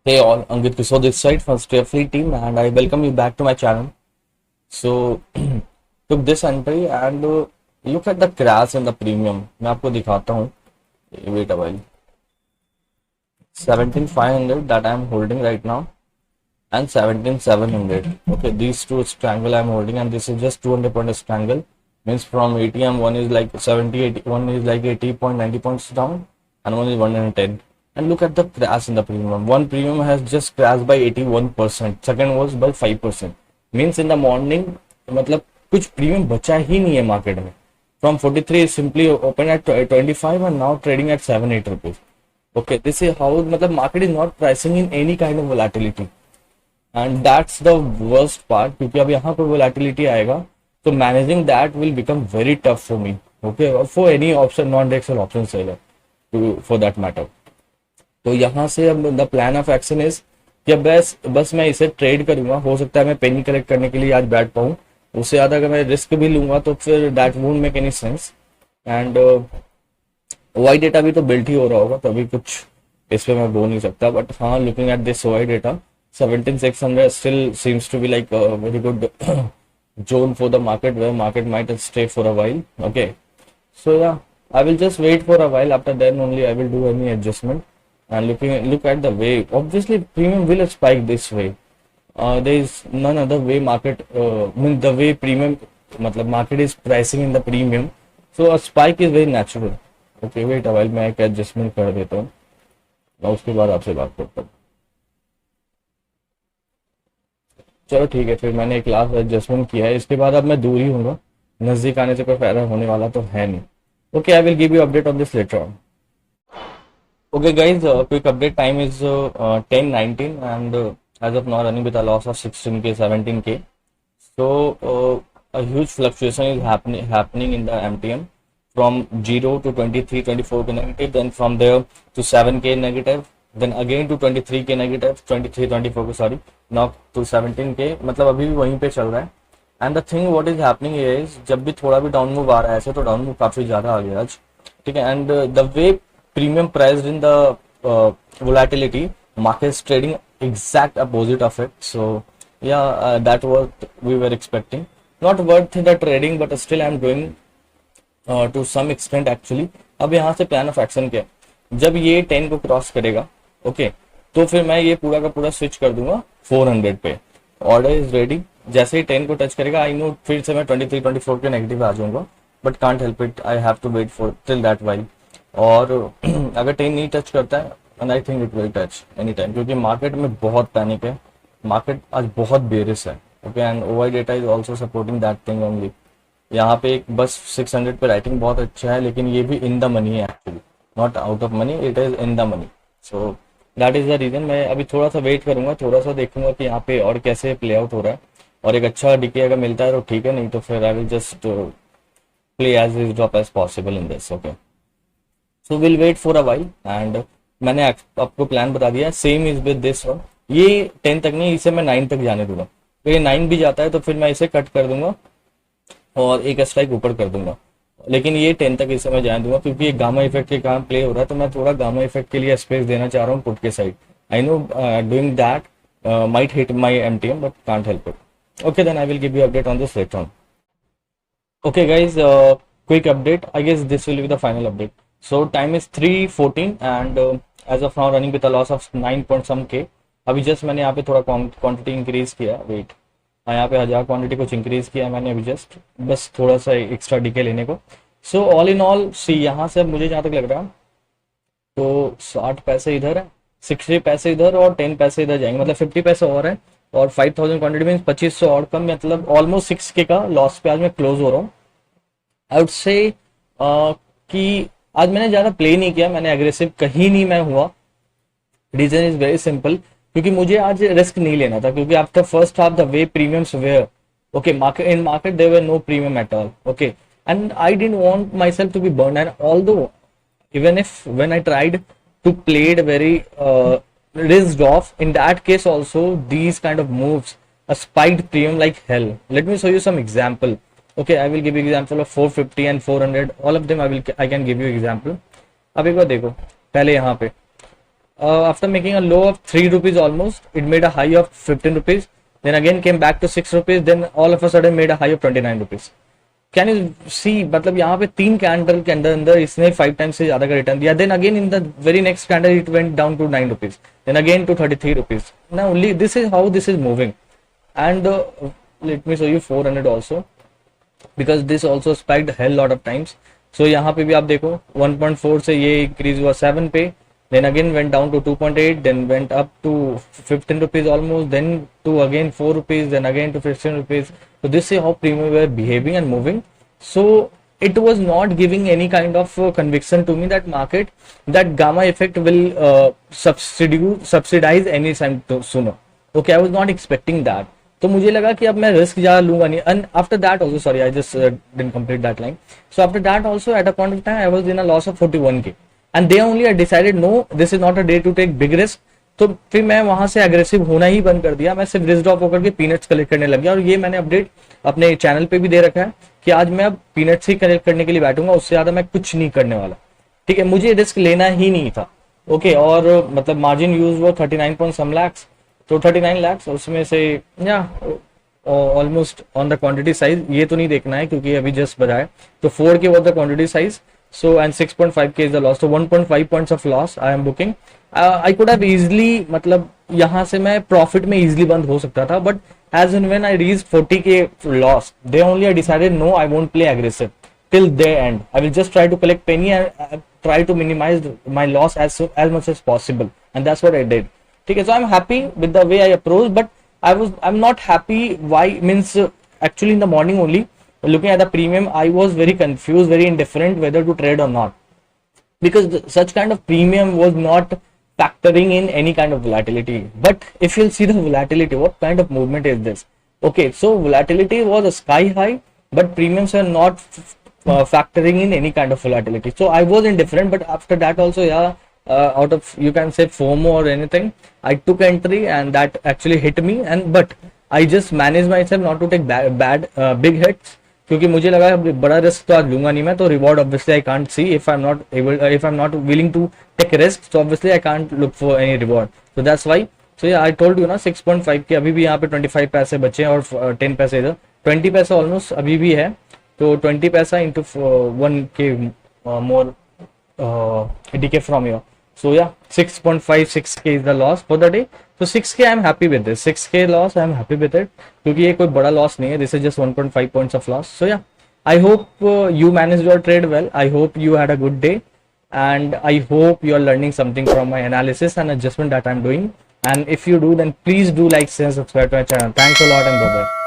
Hey all, Angit Kishore this side from Stay Free team and I welcome you back to my channel. So, took this entry and look at the crash in the premium. मैं आपको दिखाता हूँ. Wait a while. 17,500 that I am holding right now and 17,700. Okay, these two strangle I am holding and this is just 200 point strangle. Means from ATM one is like 70, 80, one is like 80 point 90 points down and one is 110. And look at the crash in the premium. One premium has just crashed by 81%. Second was by 5%. Means in the morning, मतलब कुछ premium बचा ही नहीं है market में. From 43 simply open at 25 and now trading at 7-8 rupees. Okay, this is how मतलब market is not pricing in any kind of volatility. And that's the worst part क्योंकि अब यहाँ पर volatility आएगा तो managing that will become very tough for me. Okay, or for any option non-directional option seller for that matter. तो यहाँ से अब the plan of action is कि अब बस मैं इसे ट्रेड करूंगा. हो सकता है मैं पेनी कलेक्ट करने के लिए आज बैठ पाऊँ. उससे ज्यादा अगर मैं रिस्क भी लूंगा तो फिर that won't make any sense. And Y data भी तो बिल्ट ही हो रहा होगा तभी कुछ इस पे मैं बोल नहीं सकता. बट हाँ, looking at this Y data 17,600 still seems to be like a very good zone for the market where market might stay for a while. Okay, so yeah, I will just wait for a while. After then only I will do any adjustment. And look at the way. Obviously, premium will spike this way. There is none other way market. Means the way premium, मतलब market is pricing in the premium. So a spike is very natural. Okay, wait a while. मैं एक adjustment कर देता हूँ. मैं उसके बाद आपसे बात करता हूँ. चलो ठीक है, फिर मैंने एक लास्ट एडजस्टमेंट किया है. इसके बाद अब मैं दूर ही हूँगा. नजदीक आने से कोई फायदा होने वाला तो है नहीं. Okay, I will give you update on this later on. Okay guys, quick update. Time is 10:19 and as of now running with a loss of 16k 17k. So a huge fluctuation is happening in the MTM from 0 to 23 24k negative, then from there to 7k negative, then again to 23k negative, 23 24k sorry, now to 17k. मतलब अभी भी वहीं पे चल रहा है. And the thing what is happening is जब भी थोड़ा भी डाउन मूव आ रहा है ऐसे तो डाउन मूव काफी ज्यादा आ गया आज. ठीक है. And the way premium priced in the volatility market is trading exact opposite of it. So yeah, that what we were expecting. Not worth the trading but still I am doing to some extent actually. अब यहाँ से plan of action क्या है, जब ये 10 को cross करेगा okay तो फिर मैं ये पूरा का पूरा स्विच कर दूंगा 400 पे. Order is ready. जैसे ही 10 को टच करेगा आई नो फिर से मैं 23 24 के नेगेटिव आ जाऊंगा. But can't help it, I have to wait for till that while. और अगर 10 नहीं टच करता है and I think it will touch any time क्योंकि मार्केट में बहुत पैनिक है. मार्केट आज बहुत बेरिश है. Okay. And OY data is also supporting that thing only. यहाँ पे एक बस 600 पे राइटिंग बहुत अच्छा है लेकिन ये भी इन द मनी है actually, not out of money, it is in the money. So that is the reason. मैं अभी थोड़ा सा वेट करूंगा, थोड़ा सा देखूंगा कि यहाँ पे और कैसे प्ले आउट हो रहा है. और एक अच्छा डीके अगर मिलता है तो ठीक है, नहीं तो फिर I will just play as is drop as possible in this. Okay, so will wait for a while. And मैंने आपको प्लान बता दिया. Same is with this one. ये 10 तक नहीं, इसे मैं 9 तक जाने दूंगा. तो ये 9 भी जाता है तो फिर मैं इसे कट कर दूंगा और एक स्ट्राइक ऊपर कर दूंगा. लेकिन ये 10 तक इसे मैं जाने दूंगा क्योंकि ये गामा इफेक्ट के काम प्ले हो रहा है तो मैं थोड़ा गामा इफेक्ट के लिए स्पेस देना चाह रहा हूँ पुट के side. I know doing that might hit my MTM but can't help it. Okay, then I will give you update on this later on. Okay guys, quick update. I guess this will be the final update. So time is 3:14 and as of now running with a loss of 9 point some k. अभी just मैंने यहाँ पे थोड़ा quantity increase किया. Wait, यहाँ पे 1000 quantity कुछ increase किया मैंने अभी जस्ट, बस थोड़ा सा एक्स्ट्रा डीके लेने को. सो ऑल इन ऑल सी यहाँ से अब मुझे जहाँ तक लग रहा है तो 60 पैसे इधर है, 60 पैसे इधर और 10 पैसे इधर जाएंगे. मतलब 50 पैसे और है और 5000 क्वांटिटी में 2500 और कम. मतलब ऑलमोस्ट 6k का लॉस पे आज मैं क्लोज हो रहा हूँ. आई वुड से कि आज मैंने ज्यादा प्ले नहीं किया, मैंने एग्रेसिव कहीं नहीं मैं हुआ. रीजन इज वेरी सिंपल, क्योंकि मुझे आज रिस्क नहीं लेना था. क्योंकि after first half the way premiums were okay market in market there were no premium at all. Okay, and I didn't want myself to be burn. And although even if when I tried to play it very risked off, in that case also these kind of moves a spiked premium like hell. Let me show you some example. Okay, I will give you example of 450 and 400. All of them I can give you example. अब एक बार देखो, पहले यहाँ पे after making a low of 3 rupees almost, it made a high of 15 rupees, then again came back to 6 rupees, then all of a sudden made a high of 29 rupees. Can you see, मतलब यहाँ पे 3 candle के अंदर अंदर इसने 5 times से ज्यादा का रिटर्न दिया. Then again in the very next candle it went down to 9 rupees, then again to 33 rupees. Now only this is how this is moving. And let me show you 400 also, because this also spiked hell lot of times. So यहाँ पे भी आप देखो 1.4 से ये increase हुआ 7 पे, then again went down to 2.8, then went up to 15 rupees almost, then to again 4 rupees, then again to 15 rupees. So this is how premium were behaving and moving. So it was not giving any kind of conviction to me that market, that gamma effect will subsidize any time sooner. Okay, I was not expecting that. तो मुझे लगा कि अब मैं risk ज़्यादा लूंगा नहीं. And after that also, sorry I just didn't complete that line. So after that also at a point of time I was in a loss of 41k. And they only I decided no this is not a day to take big risk. तो फिर मैं वहां से aggressive होना ही बंद कर दिया. मैं सिर्फ रिस्क ड्रॉप होकर के पीनट्स कलेक्ट करने लग गया. और ये मैंने अपडेट अपने चैनल पे भी दे रखा है कि आज मैं अब पीनट्स ही कलेक्ट करने के लिए बैठूंगा, उससे ज्यादा मैं कुछ नहीं करने वाला. ठीक है, मुझे रिस्क लेना ही नहीं था. ओके, और मतलब मार्जिन यूज वो 39 पॉइंट सम लैक्स, तो 39 लैक्स उसमें से या almost on the quantity size. ये तो नहीं देखना है क्योंकि अभी जस्ट बताया. तो 4K was the quantity size. So and 6.5K is the loss. So 1.5 points of loss I am booking. I could have easily, मतलब यहाँ से मैं profit में easily बंद हो सकता था, but as and when I reached 40K loss, they only I decided no, I won't play aggressive till the end. I will just try to collect penny and try to minimize my loss as much as possible, and that's what I did. ठीक है, so I'm happy with the way I approached, but I'm not happy. Why means actually in the morning only, looking at the premium, I was very confused, very indifferent whether to trade or not, because such kind of premium was not factoring in any kind of volatility. But if you'll see the volatility, what kind of movement is this? Okay, so volatility was a sky high, but premiums are not factoring in any kind of volatility. So I was indifferent, but after that also, yeah, out of, you can say, FOMO or anything, I took entry and that actually hit me. And but I just managed myself not to take big hits, क्योंकि मुझे लगा बड़ा risk तो आज लूंगा नहीं मैं, तो reward obviously I can't see if I am not willing to take risk, so obviously I can't look for any reward. So that's why. So I told you ना 6.5 के अभी भी यहाँ पे 25 पैसे बचे हैं और 10 पैसे इधर, 20 पैसा ऑलमोस्ट अभी भी है. तो 20 पैसा into 1K more DK from your. So yeah, 6.5, 6K is the loss for the day. So 6K I am happy with this. 6K loss I am happy with it, क्योंकि ये कोई बड़ा loss नहीं है. This is just 1.5 points of loss. So yeah, I hope you managed your trade well. I hope you had a good day, and I hope you are learning something from my analysis and adjustment that I am doing. And if you do, then please do like, share, subscribe to my channel. Thanks a lot and bye bye.